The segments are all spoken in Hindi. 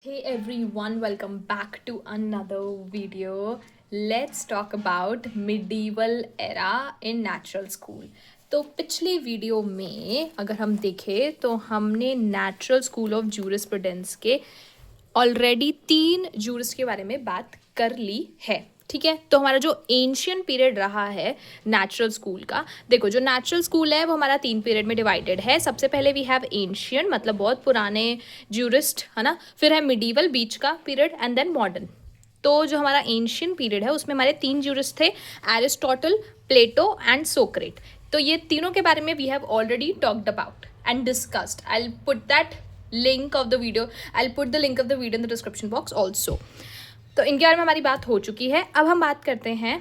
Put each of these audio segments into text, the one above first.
Hey everyone, welcome back to another video. Let's talk about medieval era in natural school. तो पिछली वीडियो में अगर हम देखें तो हमने नेचुरल स्कूल ऑफ जूरिस्प्रूडेंस के ऑलरेडी 3 जूरिस्ट के बारे में बात कर ली है. ठीक है, तो हमारा जो एंशियंट पीरियड रहा है नेचुरल स्कूल का, देखो जो नेचुरल स्कूल है वो हमारा 3 पीरियड में डिवाइडेड है. सबसे पहले वी हैव एंशियंट, मतलब बहुत पुराने जूरिस्ट है ना. फिर है मिडीवल, बीच का पीरियड, एंड देन मॉडर्न. तो जो हमारा एंशियंट पीरियड है उसमें हमारे 3 जूरिस्ट थे, एरिस्टोटल, प्लेटो एंड सोक्रेट. तो ये तीनों के बारे में we have already talked about and discussed. I will put that link of the video, I will put the link of the video in the description box also. तो इनके बारे में हमारी बात हो चुकी है. अब हम बात करते हैं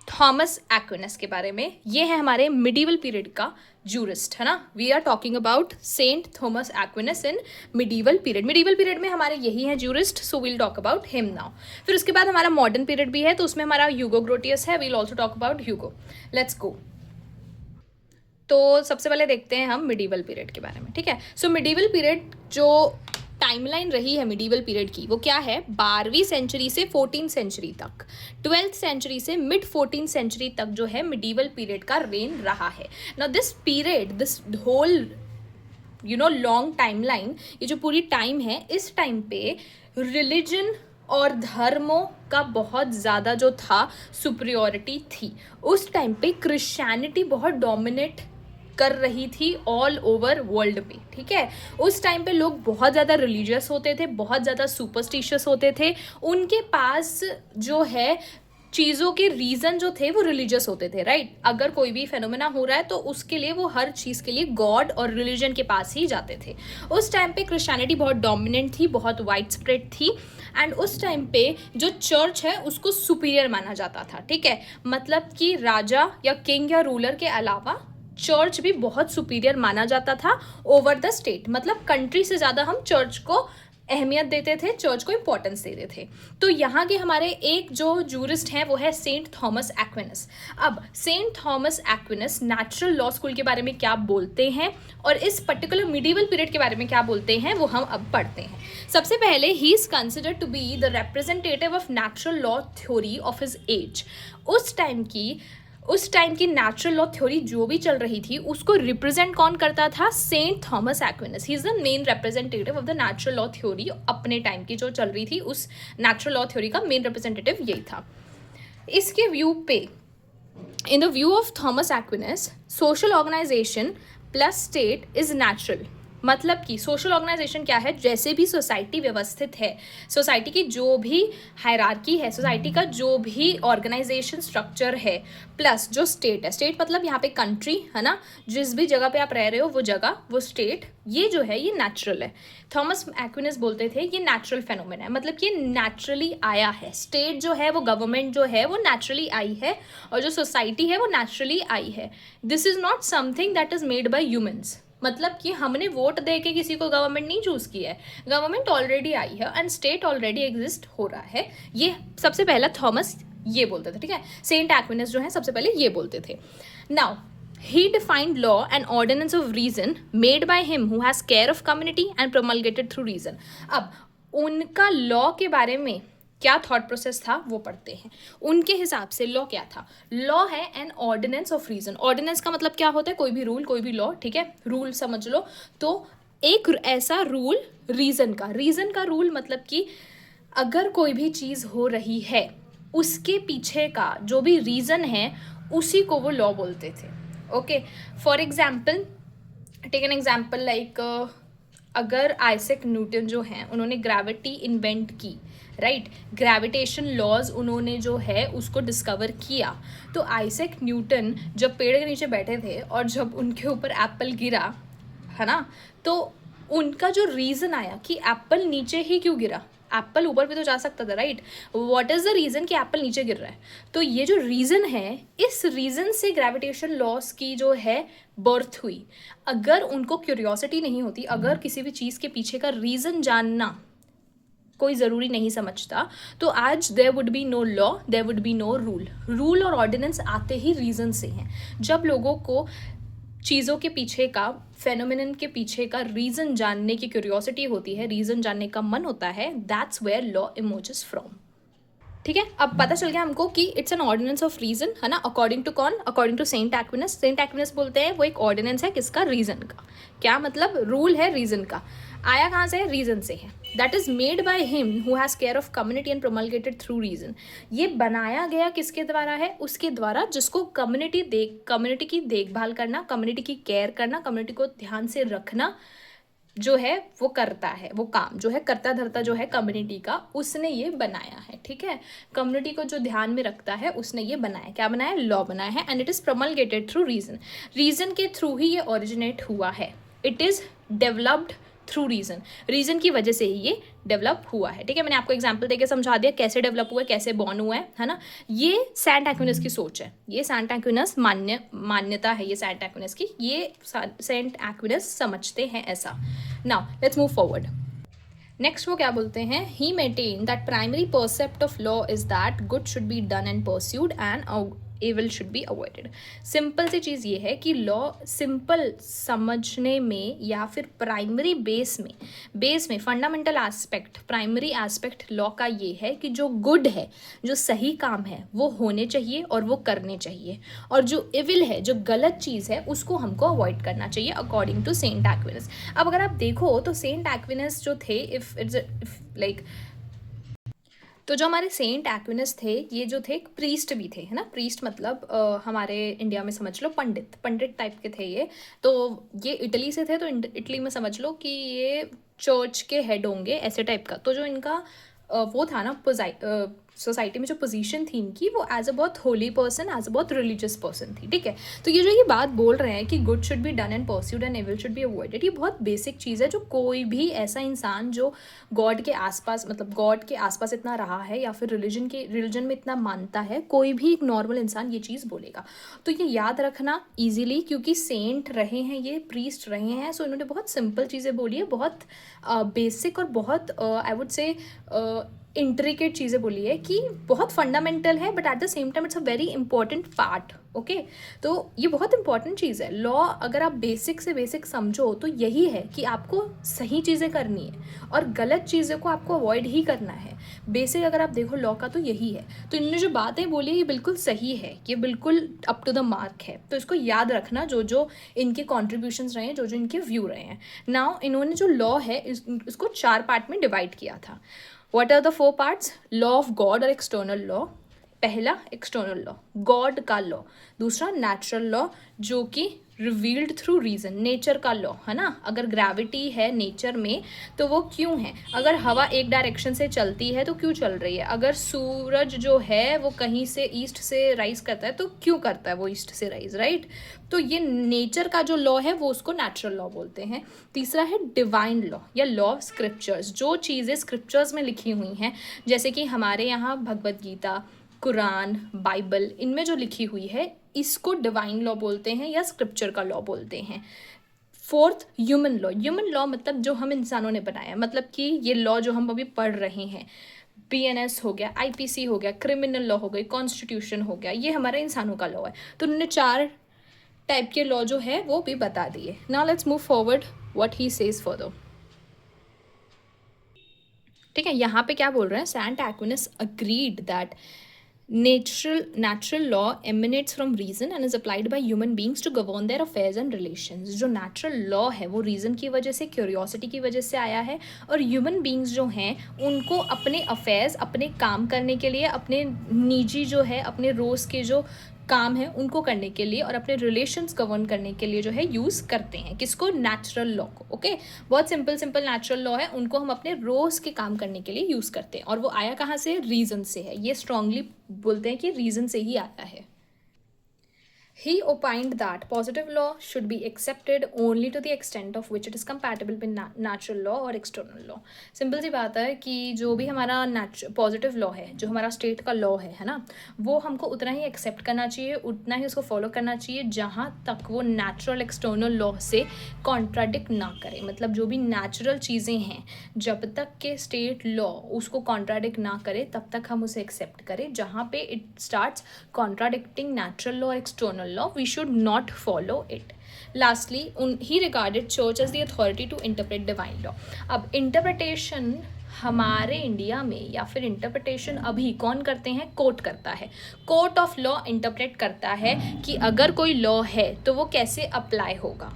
थॉमस एक्विनस के बारे में. ये है हमारे मिडीवल पीरियड का जूरिस्ट है ना. We are talking about Saint Thomas Aquinas in medieval period. Medieval period में हमारे यही है jurist, so we'll talk about him now. फिर उसके बाद हमारा मॉडर्न पीरियड भी है, तो उसमें हमारा ह्यूगो ग्रोटियस है. We'll also talk about Hugo. Let's go. तो सबसे पहले देखते हैं हम मिडीवल पीरियड के बारे में. ठीक है, सो मिडीवल पीरियड जो टाइमलाइन रही है मिडीवल पीरियड की वो क्या है, 12वीं सेंचुरी से 14th सेंचुरी तक, 12th सेंचुरी से मिड 14th सेंचुरी तक जो है मिडीवल पीरियड का रेन रहा है. Now this period, this whole long timeline, ये जो पूरी टाइम है, इस टाइम पे रिलीजन और धर्मों का बहुत ज़्यादा जो था सुपरियोरिटी थी. उस टाइम पे क्रिश्चियनिटी बहुत डोमिनेट कर रही थी ऑल ओवर वर्ल्ड पे. ठीक है, उस टाइम पे लोग बहुत ज़्यादा रिलीजियस होते थे, बहुत ज़्यादा सुपरस्टिशियस होते थे. उनके पास जो है चीज़ों के रीज़न जो थे वो रिलीजियस होते थे, राइट. अगर कोई भी फेनोमेना हो रहा है तो उसके लिए वो हर चीज़ के लिए गॉड और रिलीजन के पास ही जाते थे. उस टाइम पे क्रिश्चियनिटी बहुत डोमिनेंट थी, बहुत वाइड स्प्रेड थी. एंड उस टाइम पे जो चर्च है उसको सुपीरियर माना जाता था. ठीक है, मतलब कि राजा या किंग या रूलर के अलावा चर्च भी बहुत सुपीरियर माना जाता था ओवर द स्टेट. मतलब कंट्री से ज़्यादा हम चर्च को अहमियत देते थे, चर्च को इंपॉर्टेंस देते थे. तो यहाँ के हमारे एक जो जूरिस्ट हैं वो है सेंट थॉमस एक्विनस. अब saint Thomas Aquinas natural law school के बारे में क्या बोलते हैं और इस पर्टिकुलर मिडीवल पीरियड के बारे में क्या बोलते हैं वो हम अब पढ़ते हैं. सबसे पहले he is considered to be the representative of natural law theory of his age. उस टाइम की नेचुरल लॉ थ्योरी जो भी चल रही थी उसको रिप्रेजेंट कौन करता था, saint Thomas Aquinas. He is the main representative of the natural law theory. अपने टाइम की जो चल रही थी उस नेचुरल लॉ थ्योरी का मेन रिप्रेजेंटेटिव यही था. इसके व्यू पे, in the view of Thomas Aquinas, social organisation plus state is natural. मतलब कि सोशल ऑर्गेनाइजेशन क्या है, जैसे भी सोसाइटी व्यवस्थित है, सोसाइटी की जो भी हायरार्की है, सोसाइटी का जो भी ऑर्गेनाइजेशन स्ट्रक्चर है, प्लस जो स्टेट है, स्टेट मतलब यहाँ पे कंट्री है ना, जिस भी जगह पे आप रह रहे हो वो जगह, वो स्टेट, ये जो है ये नेचुरल है. थॉमस एक्विनस बोलते थे ये नेचुरल फेनोमेना है, मतलब कि नेचुरली आया है. स्टेट जो है वो, गवर्नमेंट जो है वो नेचुरली आई है, और जो सोसाइटी है वो नेचुरली आई है. This is not something that is made bye humans. मतलब कि हमने वोट दे के किसी को गवर्नमेंट नहीं चूज किया है, गवर्नमेंट ऑलरेडी आई है एंड स्टेट ऑलरेडी एग्जिस्ट हो रहा है. ये सबसे पहला थॉमस ये बोलते थे. ठीक है, सेंट एक्विनस जो है सबसे पहले ये बोलते थे. Now he defined law and ordinance of reason made by him who has care of community and promulgated through reason. अब उनका लॉ के बारे में क्या थॉट प्रोसेस था वो पढ़ते हैं. उनके हिसाब से लॉ क्या था, लॉ है an ordinance of reason. Ordinance का मतलब क्या होता है, कोई भी रूल, कोई भी लॉ. ठीक है, रूल समझ लो. तो एक ऐसा रूल, रीजन का रूल, मतलब कि अगर कोई भी चीज़ हो रही है उसके पीछे का जो भी रीज़न है उसी को वो लॉ बोलते थे. Okay, for example, take an example like, अगर आइजैक न्यूटन जो हैं उन्होंने ग्रेविटी इन्वेंट की, राइट, ग्रेविटेशन लॉज उन्होंने जो है उसको डिस्कवर किया. तो आइजैक न्यूटन जब पेड़ के नीचे बैठे थे और जब उनके ऊपर एप्पल गिरा है ना, तो उनका जो रीज़न आया कि एप्पल नीचे ही क्यों गिरा, एप्पल ऊपर भी तो जा सकता था, right. What is the reason कि एप्पल नीचे गिर रहा है. तो ये जो रीज़न है, इस रीज़न से ग्रेविटेशन लॉस की जो है बर्थ हुई. अगर उनको क्यूरियोसिटी नहीं होती, अगर किसी भी चीज़ के पीछे का रीज़न जानना कोई ज़रूरी नहीं समझता, तो आज there would be no law, there would be no rule. Rule और ऑर्डिनेंस आते ही रीज़न से हैं. जब लोगों को चीज़ों के पीछे का, फेनोमेनन के पीछे का रीज़न जानने की क्यूरियोसिटी होती है, रीज़न जानने का मन होता है, that's where law emerges from. ठीक है, अब पता चल गया हमको कि it's an ordinance of reason, है ना। अकॉर्डिंग टू कौन? According to saint Aquinas. Saint Aquinas बोलते हैं वो एक ऑर्डिनेंस है किसका? रीजन का। क्या मतलब? रूल है रीजन का। आया कहाँ से है? रीजन से है। That is made by him who has care of community and promulgated through reason. ये बनाया गया किसके द्वारा है? उसके द्वारा जिसको कम्युनिटी की देखभाल करना, कम्युनिटी की केयर करना, कम्युनिटी को ध्यान से रखना जो है वो करता है, वो काम जो है करता धरता जो है कम्युनिटी का, उसने ये बनाया है। ठीक है, कम्युनिटी को जो ध्यान में रखता है उसने ये बनाया। क्या बनाया? लॉ बनाया है। And it is promulgated through reason. Reason के थ्रू ही ये ओरिजिनेट हुआ है। It is developed through reason. Reason की वजह से ही ये डेवलप हुआ है। ठीक है, मैंने आपको एग्जांपल देके समझा दिया कैसे डेवलप हुआ है, कैसे बॉर्न हुआ है ना। ये सेंट एक्विनस की सोच है, ये सेंट एक्विनस मान्यता है, ये सेंट एक्विनस की, ये सेंट एक्विनस समझते हैं ऐसा। Now let's move forward. Next वो क्या बोलते हैं? He maintain that primary precept of law is that good should be done and pursued and evil should be avoided. Simple सी चीज़ ये है कि लॉ सिंपल समझने में या फिर प्राइमरी बेस में fundamental aspect, primary aspect law का ये है कि जो गुड है, जो सही काम है वो होने चाहिए और वो करने चाहिए, और जो इविल है, जो गलत चीज़ है, उसको हमको अवॉइड करना चाहिए अकॉर्डिंग टू सेंट एक्विनस। अब अगर आप देखो तो सेंट एक्विनस जो थे, इफ लाइक तो जो हमारे सेंट एक्विनस थे, ये जो थे एक प्रीस्ट भी थे, है ना। प्रीस्ट मतलब हमारे इंडिया में समझ लो पंडित टाइप के थे ये। तो ये इटली से थे, तो इटली में समझ लो कि ये चर्च के हेड होंगे ऐसे टाइप का। तो जो इनका वो था ना सोसाइटी में जो पोजीशन थी इनकी, वो एज अ बहुत होली पर्सन, एज अ बहुत रिलीजियस पर्सन थी। ठीक है, तो ये जो ये बात बोल रहे हैं कि good should be done and pursued and evil should be avoided, ये बहुत बेसिक चीज़ है जो कोई भी ऐसा इंसान जो गॉड के आसपास, मतलब गॉड के आसपास इतना रहा है या फिर रिलीजन में इतना मानता है, कोई भी एक नॉर्मल इंसान ये चीज़ बोलेगा। तो ये याद रखना ईजिली, क्योंकि सेंट रहे हैं, ये प्रीस्ट रहे हैं, सो इन्होंने बहुत सिंपल चीज़ें बोली है, बहुत बेसिक और बहुत आई वुड से इंट्रिकेट चीज़ें बोली है कि बहुत फंडामेंटल है, but at the same time it's a very important part. Okay, तो ये बहुत इंपॉर्टेंट चीज़ है। लॉ अगर आप बेसिक से बेसिक समझो तो यही है कि आपको सही चीज़ें करनी है और गलत चीज़ों को आपको अवॉइड ही करना है। बेसिक अगर आप देखो लॉ का तो यही है। तो इन्होंने जो बातें बोली ये बिल्कुल सही है, ये बिल्कुल अप टू द मार्क है। तो इसको याद रखना, जो जो इनके कॉन्ट्रीब्यूशंस रहे हैं, जो जो इनके व्यू रहे हैं। नाउ इन्होंने जो लॉ है इसको 4 पार्ट में डिवाइड किया था। What are the 4 parts? Law of God और एक्सटर्नल लॉ। पहला एक्सटर्नल लॉ, गॉड का लॉ। दूसरा नेचुरल लॉ, जो कि रिवील्ड थ्रू रीजन, नेचर का लॉ, है ना। अगर ग्रेविटी है नेचर में तो वो क्यों है? अगर हवा एक डायरेक्शन से चलती है तो क्यों चल रही है? अगर सूरज जो है वो कहीं से ईस्ट से राइज करता है तो क्यों करता है वो ईस्ट से राइज, राइट। तो ये नेचर का जो लॉ है वो उसको नेचुरल लॉ बोलते हैं। तीसरा है डिवाइन लॉ या लॉ ऑफ स्क्रिप्चर्स, जो चीज़ें स्क्रिप्चर्स में लिखी हुई हैं, जैसे कि हमारे यहाँ भगवद गीता, कुरान, बाइबल, इनमें जो लिखी हुई है इसको डिवाइन लॉ बोलते हैं या स्क्रिप्चर का लॉ बोलते हैं। Fourth human law. Human law मतलब जो हम इंसानों ने बनाया, मतलब कि ये लॉ जो हम अभी पढ़ रहे हैं, BNS हो गया, IPC हो गया, क्रिमिनल लॉ हो गई, कॉन्स्टिट्यूशन हो गया, ये हमारे इंसानों का लॉ है। तो उन्होंने 4 टाइप के लॉ जो है वो भी बता दिए। Now let's move forward what he says further. ठीक है, यहाँ पे क्या बोल रहे हैं? Saint Aquinas agreed that natural law emanates from reason and is applied by human beings to govern their affairs and relations। जो natural law है वो reason की वजह से, curiosity की वजह से आया है, और human beings जो हैं उनको अपने affairs, अपने काम करने के लिए, अपने निजी जो है, अपने रोज़ के जो काम है उनको करने के लिए और अपने रिलेशंस गवर्न करने के लिए जो है यूज़ करते हैं। किसको? नेचुरल लॉ को। ओके, बहुत सिंपल नेचुरल लॉ है, उनको हम अपने रोज़ के काम करने के लिए यूज़ करते हैं। और वो आया कहाँ से? रीज़न से है। ये स्ट्रांगली बोलते हैं कि रीज़न से ही आया है। He opined that positive law should be accepted only to the extent of which it is compatible with natural law और external law। सिंपल सी बात है कि जो भी हमारा पॉजिटिव लॉ है, जो हमारा स्टेट का लॉ है ना, वो हमको उतना ही एक्सेप्ट करना चाहिए, उतना ही उसको फॉलो करना चाहिए जहाँ तक वो नेचुरल एक्सटर्नल लॉ से कॉन्ट्राडिक्ट ना करे। मतलब जो भी नेचुरल चीज़ें हैं, जब तक के स्टेट लॉ उसको कॉन्ट्राडिक्ट ना करे तब तक हम उसे एक्सेप्ट करें। जहाँ पे it starts contradicting natural law और external law, we should not follow it। Lastly he regarded church as the authority to interpret divine law. अब इंटरप्रिटेशन हमारे इंडिया में या फिर इंटरप्रिटेशन अभी कौन करते हैं, कोर्ट करता है। कोर्ट ऑफ लॉ इंटरप्रेट करता है कि अगर कोई लॉ है तो वो कैसे अप्लाई होगा।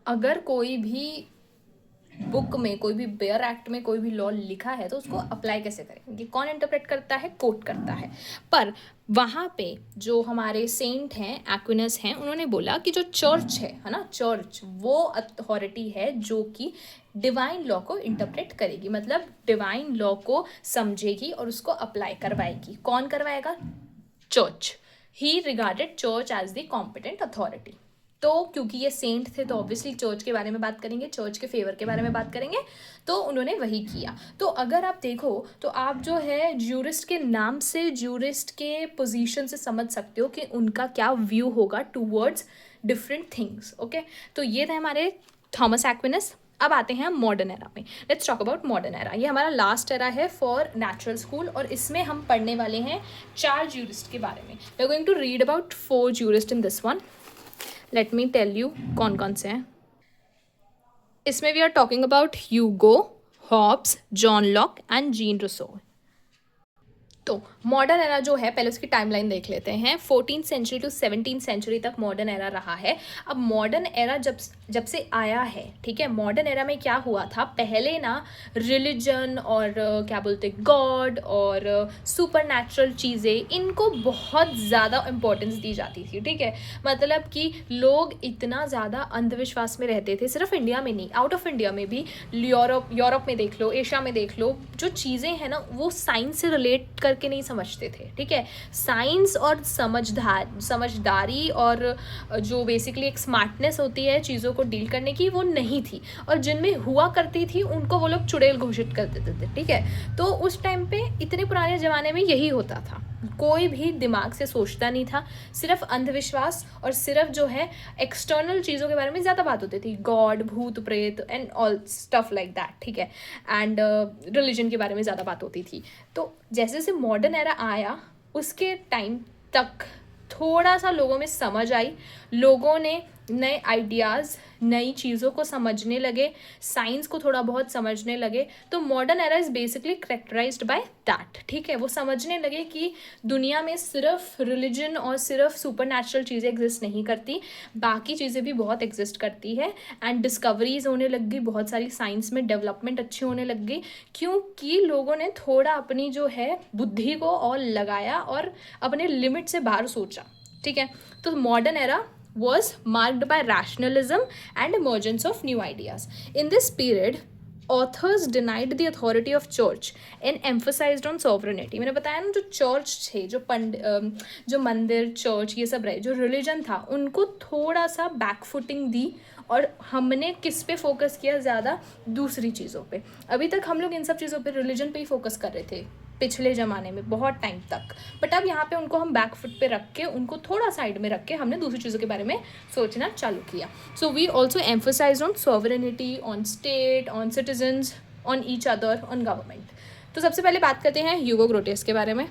अगर कोई भी बुक में, कोई भी बेयर एक्ट में कोई भी लॉ लिखा है तो उसको अप्लाई कैसे करेंगे, कौन इंटरप्रेट करता है, कोर्ट करता है। पर वहाँ पे जो हमारे सेंट हैं, एक्विनस हैं, उन्होंने बोला कि जो चर्च है ना, चर्च वो अथॉरिटी है जो कि डिवाइन लॉ को इंटरप्रेट करेगी, मतलब डिवाइन लॉ को समझेगी और उसको अप्लाई करवाएगी। कौन करवाएगा, church. He regarded church as the competent authority. तो क्योंकि ये सेंट थे तो ऑब्वियसली चर्च के बारे में बात करेंगे, चर्च के फेवर के बारे में बात करेंगे, तो उन्होंने वही किया। तो अगर आप देखो तो आप जो है ज्यूरिस्ट के नाम से, ज्यूरिस्ट के पोजीशन से समझ सकते हो कि उनका क्या व्यू होगा टूवर्ड्स डिफरेंट थिंग्स। ओके, तो ये थे हमारे थॉमस एक्विनस। अब आते हैं हम मॉडर्न एरा में। Let's talk about modern era. ये हमारा लास्ट एरा है फॉर नेचुरल स्कूल और इसमें हम पढ़ने वाले हैं 4 ज्यूरिस्ट के बारे में। We are going to read about 4 jurist in this one. Let me tell you कौन कौन से हैं इसमें। We are talking about Hugo, Hobbes, John Locke and Jean Rousseau. तो मॉडर्न एरा जो है, पहले उसकी टाइमलाइन देख लेते हैं। 14th century to 17th century तक मॉडर्न एरा रहा है। अब मॉडर्न एरा जब से आया है, ठीक है, मॉडर्न एरा में क्या हुआ था, पहले ना रिलीजन और क्या बोलते गॉड और सुपर नेचुरल चीज़ें, इनको बहुत ज़्यादा इम्पोर्टेंस दी जाती थी। ठीक है, मतलब कि लोग इतना ज़्यादा अंधविश्वास में रहते थे, सिर्फ इंडिया में नहीं, आउट ऑफ इंडिया में भी, यूरोप में देख लो, एशिया में देख लो, जो चीज़ें हैं ना वो साइंस से रिलेट करके नहीं समझते थे। ठीक है, साइंस और समझदारी और जो बेसिकली एक स्मार्टनेस होती है चीज़ों को डील करने की, वो नहीं थी, और जिनमें हुआ करती थी उनको वो लोग चुड़ैल घोषित कर देते थे। ठीक है, तो उस टाइम पे, इतने पुराने ज़माने में यही होता था, कोई भी दिमाग से सोचता नहीं था, सिर्फ अंधविश्वास और सिर्फ जो है एक्सटर्नल चीज़ों के बारे में ज़्यादा बात होती थी, गॉड, भूत प्रेत and all stuff like that. ठीक है, एंड रिलीजन के बारे में ज़्यादा बात होती थी। तो जैसे जैसे मॉडर्न एरा आया, उसके टाइम तक थोड़ा सा लोगों में समझ आई, लोगों ने नए आइडियाज़, नई चीज़ों को समझने लगे, साइंस को थोड़ा बहुत समझने लगे। तो modern era is basically characterised by that. ठीक है, वो समझने लगे कि दुनिया में सिर्फ रिलीजन और सिर्फ सुपर नेचुरल चीज़ें एग्जिस्ट नहीं करती, बाकी चीज़ें भी बहुत एग्जिस्ट करती है। एंड डिस्कवरीज होने लग गई, बहुत सारी साइंस में डेवलपमेंट अच्छी होने लग गई, क्योंकि लोगों ने थोड़ा अपनी जो है बुद्धि को और लगाया और अपने लिमिट से बाहर सोचा। ठीक है, तो modern era was marked by rationalism and emergence of new ideas. In this period, authors denied the authority of church and emphasized on sovereignty. मैंने बताया ना, जो चर्च थे, जो मंदिर, चर्च, ये सब रहे, जो रिलीजन था, उनको थोड़ा सा बैकफुटिंग दी और हमने किस पे फोकस किया, ज़्यादा दूसरी चीज़ों पे। अभी तक हम लोग इन सब चीज़ों पे, रिलीजन पे ही फोकस कर रहे थे पिछले ज़माने में बहुत टाइम तक, बट अब यहाँ पे उनको हम बैक फुट पे रख के, उनको थोड़ा साइड में रख के हमने दूसरी चीज़ों के बारे में सोचना चालू किया। So we also emphasize on sovereignty, on state, on citizens, on each other, on government. तो सबसे पहले बात करते हैं ह्यूगो ग्रोटियस के बारे में।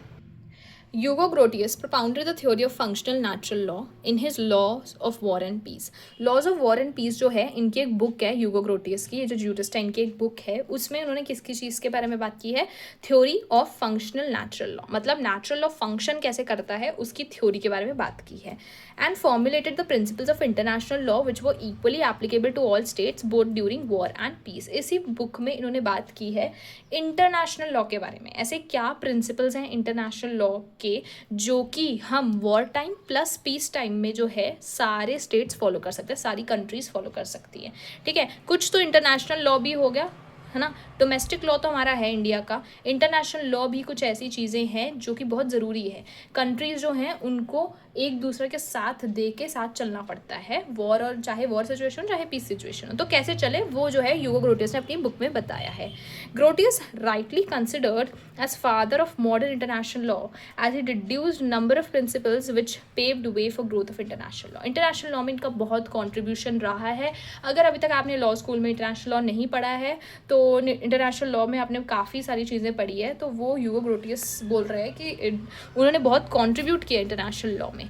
Hugo Grotius propounded the theory of functional natural law in his Laws of War and Peace. Laws of War and Peace जो है, इनकी एक बुक है ह्यूगो ग्रोटियस की, ये जो ज्यूरिस्ट है इनकी एक बुक है, उसमें उन्होंने किसकी चीज़ के बारे में बात की है, theory of functional natural law, मतलब नेचुरल लॉ फंक्शन कैसे करता है उसकी थ्योरी के बारे में बात की है। And formulated the principles of international law which वो equally applicable to all states both during war and peace. इसी बुक में इन्होंने बात की है इंटरनेशनल लॉ के बारे में, ऐसे क्या प्रिंसिपल्स हैं इंटरनेशनल लॉ के जो कि हम war time plus peace time में जो है सारे स्टेट्स फॉलो कर सकते हैं, सारी कंट्रीज फॉलो कर सकती हैं। ठीक है, कुछ तो इंटरनेशनल लॉ भी हो गया है ना, डोमेस्टिक लॉ तो हमारा है इंडिया का, इंटरनेशनल लॉ भी कुछ ऐसी चीज़ें हैं जो कि बहुत ज़रूरी है। कंट्रीज़ जो हैं उनको एक दूसरे के साथ दे के साथ चलना पड़ता है, वॉर, और चाहे वॉर सिचुएशन चाहे पीस सिचुएशन हो, तो कैसे चले वो जो है ह्यूगो ग्रोटियस ने अपनी बुक में बताया है। Grotius rightly considered as father of modern international law as he deduced number of principles which paved way for growth of international law. International law में इनका बहुत कॉन्ट्रीब्यूशन रहा है। अगर अभी तक आपने लॉ स्कूल में इंटरनेशनल लॉ नहीं पढ़ा है तो इंटरनेशनल लॉ में आपने काफ़ी सारी चीज़ें पढ़ी है, तो वो ह्यूगो ग्रोटियस बोल रहे हैं कि उन्होंने बहुत कंट्रीब्यूट किया इंटरनेशनल लॉ में।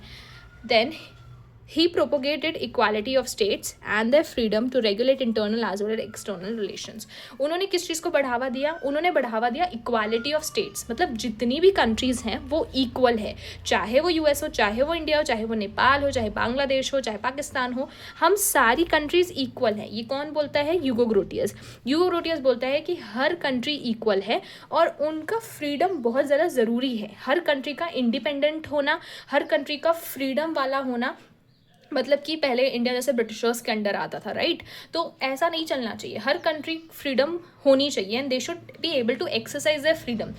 Then he propagated equality of states and the freedom to regulate internal as well as external relations. उन्होंने किस चीज़ को बढ़ावा दिया? उन्होंने बढ़ावा दिया इक्वालिटी ऑफ स्टेट्स, मतलब जितनी भी कंट्रीज़ हैं वो इक्वल है, चाहे वो यूएस हो, चाहे वो इंडिया हो, चाहे वो नेपाल हो, चाहे बांग्लादेश हो, चाहे पाकिस्तान हो, हम सारी कंट्रीज़ इक्वल हैं। ये कौन बोलता है? ह्यूगो ग्रोटियस। ह्यूगो ग्रोटियस बोलता है कि हर कंट्री इक्वल है और उनका फ्रीडम बहुत ज़्यादा ज़रूरी है। हर कंट्री का इंडिपेंडेंट होना, हर कंट्री का फ्रीडम वाला होना, मतलब कि पहले इंडिया जैसे ब्रिटिशर्स के अंडर आता था, राइट? तो ऐसा नहीं चलना चाहिए। हर कंट्री फ्रीडम होनी चाहिए and they should be able to exercise their freedom,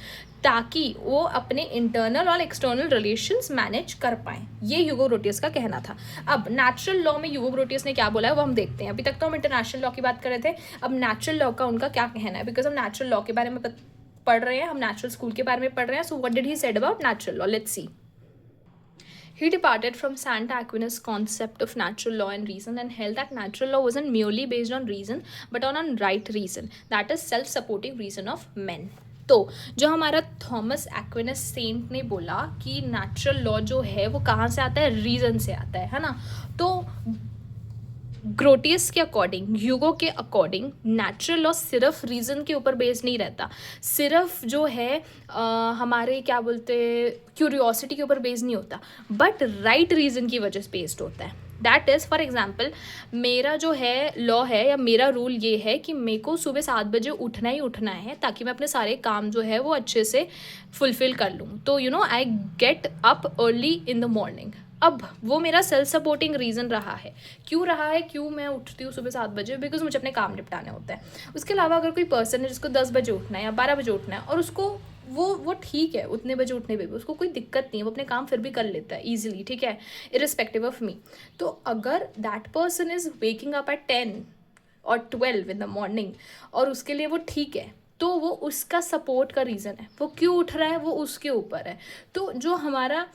ताकि वो अपने इंटरनल और एक्सटर्नल रिलेशंस मैनेज कर पाएँ। ये ह्यूगो ग्रोटियस का कहना था। अब नेचुरल लॉ में ह्यूगो ग्रोटियस ने क्या बोला है वो हम देखते हैं। अभी तक तो हम इंटरनेशनल लॉ की बात कर रहे थे, अब नेचुरल लॉ का उनका क्या कहना है, बिकॉज हम नेचुरल लॉ के बारे में पढ़ रहे हैं, हम नेचुरल स्कूल के बारे में पढ़ रहे हैं। So what did he said about natural law? Let's see. He departed from Santa Aquinas' concept of natural law and reason and held that natural law wasn't merely based on reason but on right reason, that is self-supporting reason of men. तो जो हमारा थॉमस एक्विनस सेंट ने बोला कि नेचुरल लॉ जो है वो कहाँ से आता है? रीज़न से आता है ना? तो ग्रोटियस के अकॉर्डिंग, ह्यूगो के अकॉर्डिंग, नेचुरल लॉ सिर्फ रीज़न के ऊपर बेस्ड नहीं रहता, सिर्फ जो है हमारे क्या बोलते क्यूरियोसिटी के ऊपर बेस्ड नहीं होता, बट राइट रीज़न की वजह से बेस्ड होता है। दैट इज़ फॉर एग्जाम्पल, मेरा जो है लॉ है या मेरा रूल ये है कि मेरे को सुबह 7 बजे उठना ही उठना है ताकि मैं अपने सारे काम जो है वो अच्छे से फुलफ़िल कर लूँ। तो you know I get up early in the morning. अब वो मेरा सेल्फ सपोर्टिंग रीज़न रहा है। क्यों रहा है? क्यों मैं उठती हूँ सुबह 7 बजे? बिकॉज मुझे अपने काम निपटाने होते हैं। उसके अलावा अगर कोई पर्सन है जिसको 10 बजे उठना है या 12 बजे उठना है और उसको वो ठीक है, उतने बजे उठने पे भी उसको कोई दिक्कत नहीं है, वो अपने काम फिर भी कर लेता है ईजिली, ठीक है, इरिस्पेक्टिव ऑफ मी। तो अगर that person is waking up at 10 और 12 इन द मॉर्निंग और उसके लिए वो ठीक है, तो वो उसका सपोर्ट का रीज़न है। वो क्यों उठ रहा है वो उसके ऊपर है। तो जो हमारा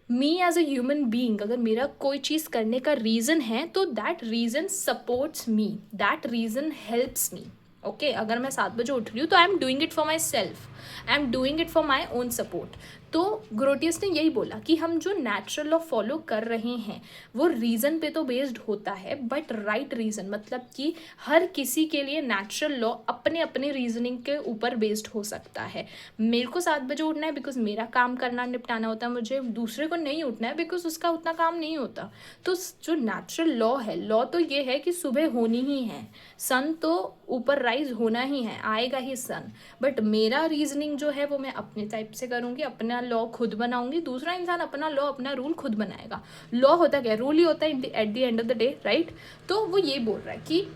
me as a human being, अगर मेरा कोई चीज़ करने का रीज़न है तो that reason supports me, that reason helps me. Okay, अगर मैं 7 बजे उठ रही हूँ तो I am doing it for myself, I am doing it for my own support. तो ग्रोटियस ने यही बोला कि हम जो नेचुरल लॉ फॉलो कर रहे हैं वो रीज़न पे तो बेस्ड होता है, बट राइट रीज़न, मतलब कि हर किसी के लिए नेचुरल लॉ अपने अपने रीजनिंग के ऊपर बेस्ड हो सकता है। मेरे को 7 बजे उठना है बिकॉज मेरा काम करना निपटाना होता है, मुझे दूसरे को नहीं उठना है बिकॉज उसका उतना काम नहीं होता। तो जो नेचुरल लॉ है, लॉ तो ये है कि सुबह होनी ही है, सन तो ऊपर राइज होना ही है, आएगा ही सन, बट मेरा रीजनिंग जो है वो मैं अपने टाइप से करूँगी, अपना लॉ खुद बनाऊंगी। दूसरा इंसान अपना लॉ, अपना रूल खुद बनाएगा। लॉ होता क्या? रूल ही होता है at the end of the day, right? तो वो ये बोल रहा है कि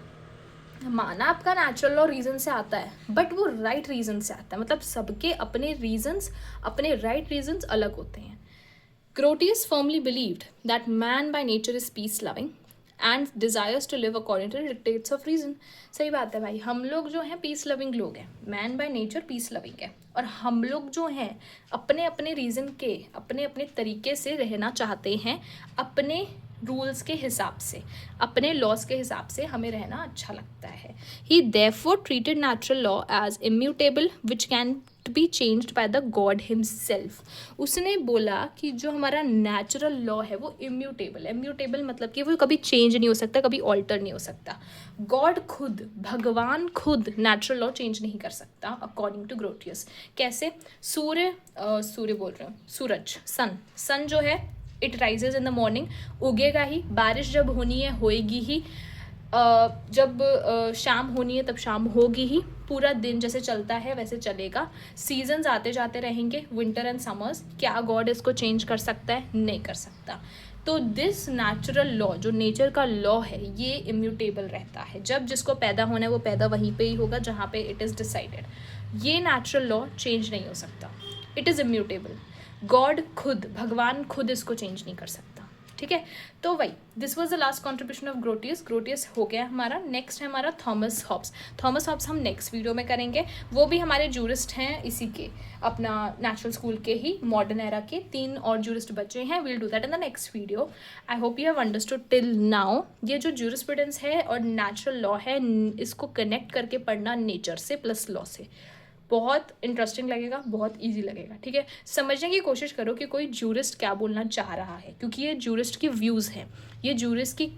माना आपका नेचुरल लॉ रीज़न से आता है बट वो राइट रीज़न से आता है, मतलब सबके अपने रीजंस, अपने राइट रीजंस अलग होते हैं। Grotius firmly believed that man by nature is peace loving and desires to live according to dictates of reason. सही बात है भाई, हम लोग जो हैं पीस लविंग लोग हैं, man by nature peace loving है, और हम लोग जो हैं अपने अपने रीज़न के अपने अपने तरीके से रहना चाहते हैं, अपने रूल्स के हिसाब से, अपने लॉज के हिसाब से हमें रहना अच्छा लगता है। He therefore treated natural law as immutable which can be changed by the God himself. उसने बोला कि जो हमारा नेचुरल लॉ है वो इम्यूटेबल है। इम्यूटेबल मतलब कि वो कभी चेंज नहीं हो सकता, कभी ऑल्टर नहीं हो सकता। गॉड खुद, भगवान खुद नेचुरल लॉ चेंज नहीं कर सकता अकॉर्डिंग टू ग्रोटियस। कैसे? सूर्य बोल रहे हो, सूरज, सन जो है it rises in the morning, उगेगा ही। बारिश जब होनी है होएगी ही, जब शाम होनी है तब शाम होगी ही। पूरा दिन जैसे चलता है वैसे चलेगा। सीजन्स आते जाते रहेंगे, विंटर एंड समर्स। क्या गॉड इसको चेंज कर सकता है? नहीं कर सकता। तो दिस नेचुरल लॉ, जो नेचर का लॉ है, ये इम्यूटेबल रहता है। जब जिसको पैदा होना है वो पैदा वहीं पे ही होगा जहाँ पे इट इज़ डिसाइडेड। ये नेचुरल लॉ चेंज नहीं हो सकता, इट इज़ इम्यूटेबल। गॉड खुद, भगवान खुद इसको चेंज नहीं कर सकता, ठीक है? तो वही, this was the last contribution of Grotius. Grotius हो गया हमारा। नेक्स्ट है हमारा थॉमस हॉब्स। थॉमस हॉब्स हम नेक्स्ट वीडियो में करेंगे। वो भी हमारे जूरिस्ट हैं, इसी के अपना नेचुरल स्कूल के ही, मॉडर्न एरा के 3 और जूरिस्ट बचे हैं। Will do that in the next video. I hope you have understood till now. ये जो जूरिस्प्रूडेंस है और नेचुरल लॉ है, इसको कनेक्ट करके पढ़ना नेचर से प्लस लॉ से। बहुत इंटरेस्टिंग लगेगा, बहुत इजी लगेगा, ठीक है। समझने की कोशिश करो कि कोई जूरिस्ट क्या बोलना चाह रहा है, क्योंकि ये जूरिस्ट की व्यूज़ हैं, ये जूरिस्ट की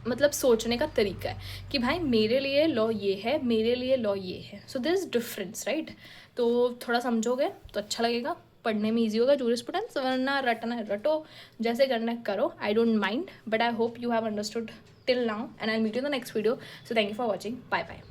मतलब सोचने का तरीका है कि भाई मेरे लिए लॉ ये है, मेरे लिए लॉ ये है, so this is difference, right. तो थोड़ा समझोगे तो अच्छा लगेगा, पढ़ने में ईजी होगा जूरिस्प्रूडेंस, वरना रटना है रटो, जैसे करना है करो, I don't mind, but I hope you have understood till now, and I'll meet you in the next video. So thank you for watching. Bye bye.